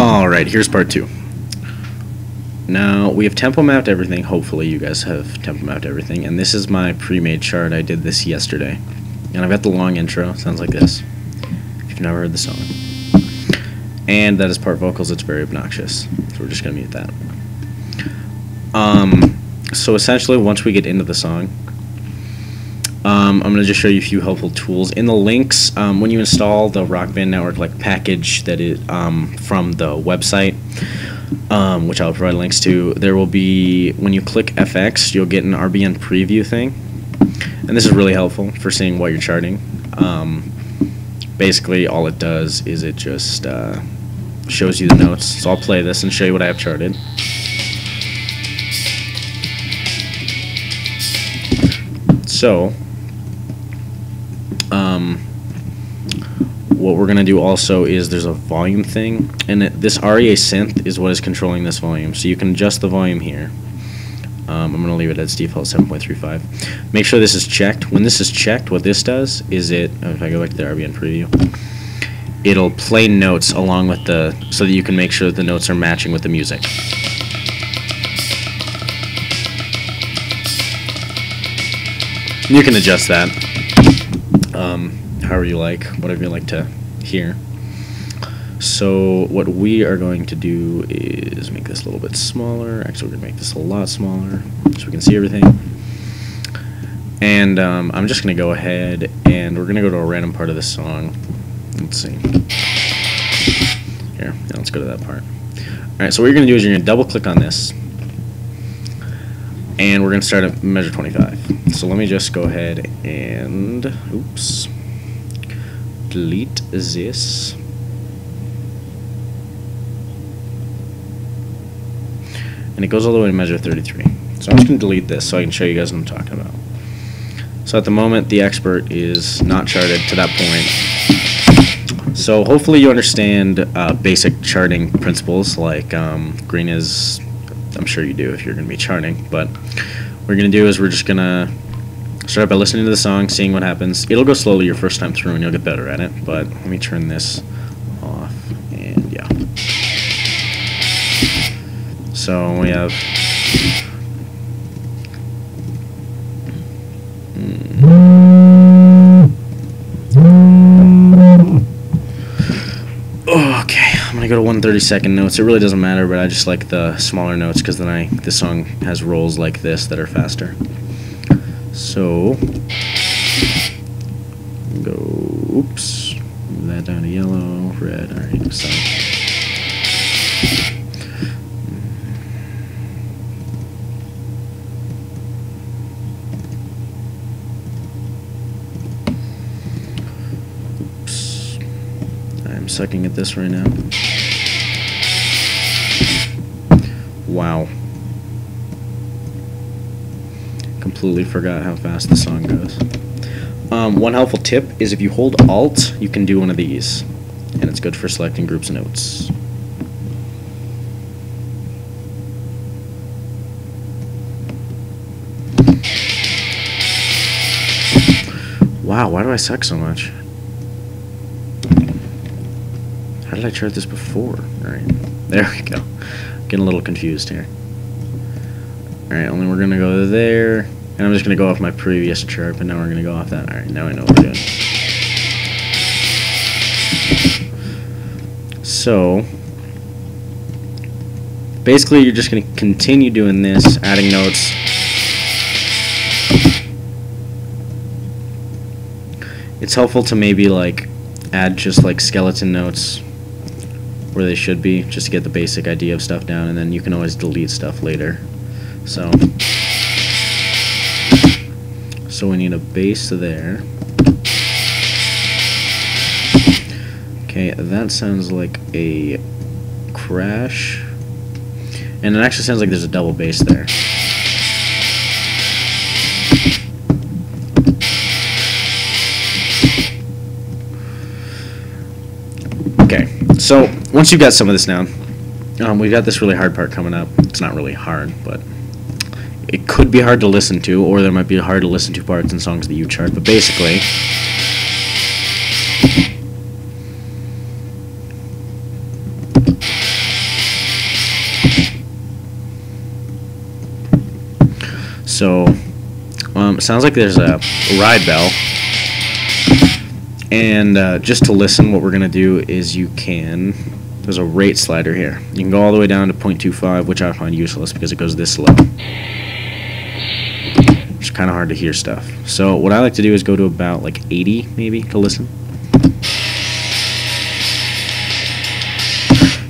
Alright, here's part 2. Now, we have tempo mapped everything. Hopefully you guys have tempo mapped everything. And this is my pre-made chart. I did this yesterday. And I've got the long intro. Sounds like this, if you've never heard the song. And that is part vocals. It's very obnoxious. So we're just going to mute that. So essentially, once we get into the song, I'm going to just show you a few helpful tools. In the links, when you install the Rock Band Network package that is from the website, which I'll provide links to, there will be, when you click FX, you'll get an RBN preview thing. And this is really helpful for seeing what you're charting. Basically, all it does is it just shows you the notes. So I'll play this and show you what I have charted. So, what we're going to do also is there's a volume thing, and this REA synth is what is controlling this volume. So you can adjust the volume here. I'm going to leave it as default 7.35. Make sure this is checked. When this is checked, what this does is if I go back to the RBN preview, it'll play notes along with so that you can make sure that the notes are matching with the music. You can adjust that however you like, whatever you like to hear. So what we are going to do is make this a little bit smaller. Actually, we're going to make this a lot smaller so we can see everything. And I'm just going to go ahead and we're going to go to a random part of this song. Let's see. Here, yeah, let's go to that part. Alright, so what you're going to do is you're going to double click on this. And we're going to start at measure 25. So let me just go ahead and, oops, delete this. And it goes all the way to measure 33. So I'm just going to delete this so I can show you guys what I'm talking about. So at the moment, the expert is not charted to that point. So hopefully you understand basic charting principles like green is, I'm sure you do if you're going to be charting, but what we're going to do is we're just going to start by listening to the song, seeing what happens. It'll go slowly your first time through and you'll get better at it, but let me turn this off, and yeah. So we have okay, I'm gonna go to 1/32 notes. It really doesn't matter, but I just like the smaller notes because then this song has rolls like this that are faster. So go, oops, move that down to yellow, red. All right, so. Oops, I'm sucking at this right now. Wow. Completely forgot how fast the song goes. One helpful tip is if you hold Alt, you can do one of these, and it's good for selecting groups of notes. Wow, why do I suck so much? How did I chart this before? Alright, there we go. Getting a little confused here. Alright, only we're going to go there, and I'm just going to go off my previous chart, but now we're going to go off that. Alright, now I know what we're doing. So, basically you're just going to continue doing this, adding notes. It's helpful to maybe add just skeleton notes where they should be, just to get the basic idea of stuff down, and then you can always delete stuff later. So we need a bass there. Okay, that sounds like a crash, and it actually sounds like there's a double bass there. Okay, so once you've got some of this down, we've got this really hard part coming up. It's not really hard, but it could be hard to listen to, or there might be hard to listen to parts in songs that you chart, but basically So it sounds like there's a ride bell. And just to listen, what we're going to do is there's a rate slider here. You can go all the way down to 0.25, which I find useless because it goes this low. It's kind of hard to hear stuff. So what I like to do is go to about like 80 maybe to listen.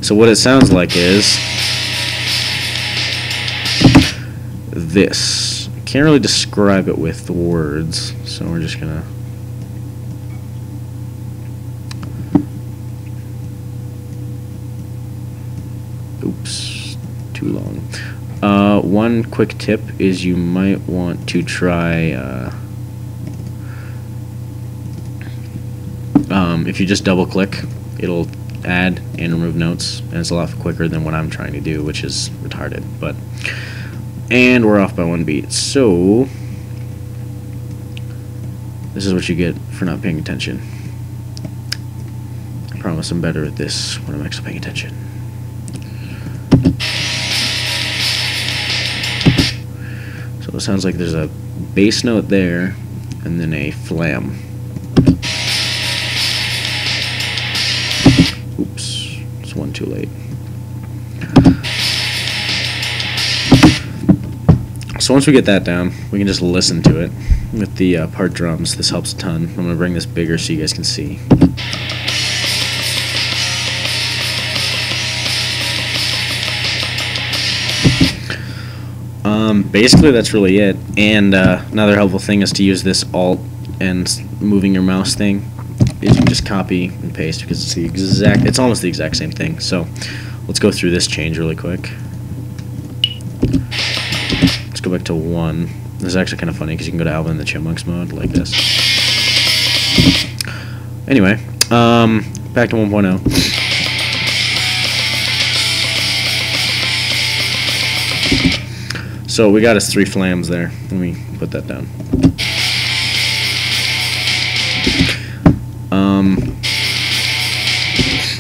So what it sounds like is this. I can't really describe it with the words, so we're just going to... Oops, too long. One quick tip is you might want to try, if you just double click, it'll add and remove notes, and it's a lot quicker than what I'm trying to do, which is retarded. And we're off by 1 beat, so this is what you get for not paying attention. I promise I'm better at this when I'm actually paying attention. So it sounds like there's a bass note there, and then a flam. Oops, it's one too late. So once we get that down, we can just listen to it with the part drums. This helps a ton. I'm going to bring this bigger so you guys can see. Basically that's really it, and another helpful thing is to use this alt and moving your mouse thing is you can just copy and paste because it's almost the exact same thing. So let's go through this change really quick. Let's go back to 1. This is actually kind of funny because you can go to Alvin and the Chipmunks mode like this. Anyway, back to 1.0. So we got us 3 flams there. Let me put that down.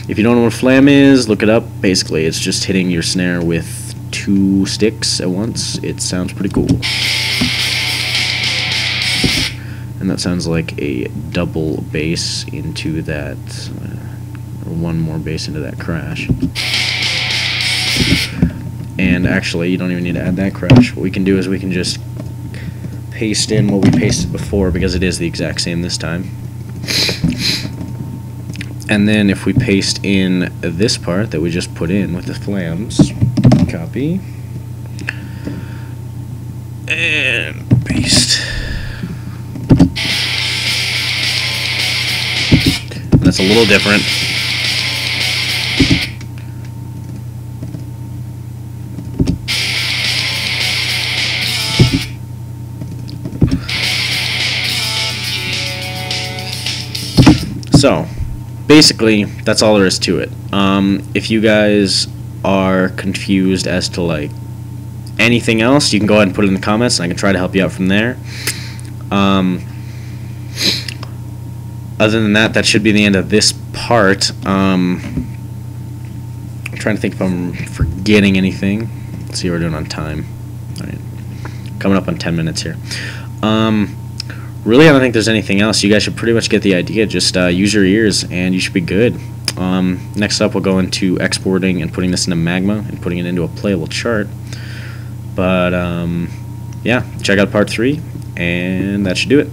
If you don't know what a flam is, look it up. Basically, it's just hitting your snare with 2 sticks at once. It sounds pretty cool. And that sounds like a double bass into that, or 1 more bass into that crash. And actually, you don't even need to add that crash. What we can do is we can just paste in what we pasted before, because it is the exact same this time. And then if we paste in this part that we just put in with the flams, copy, and paste. That's a little different. So, basically, that's all there is to it. If you guys are confused as to, like, anything else, you can go ahead and put it in the comments, and I can try to help you out from there. Other than that, that should be the end of this part. I'm trying to think if I'm forgetting anything. Let's see what we're doing on time. All right. Coming up on 10 minutes here. Really, I don't think there's anything else. You guys should pretty much get the idea. Just use your ears, and you should be good. Next up, we'll go into exporting and putting this into Magma and putting it into a playable chart. But, yeah, check out part 3, and that should do it.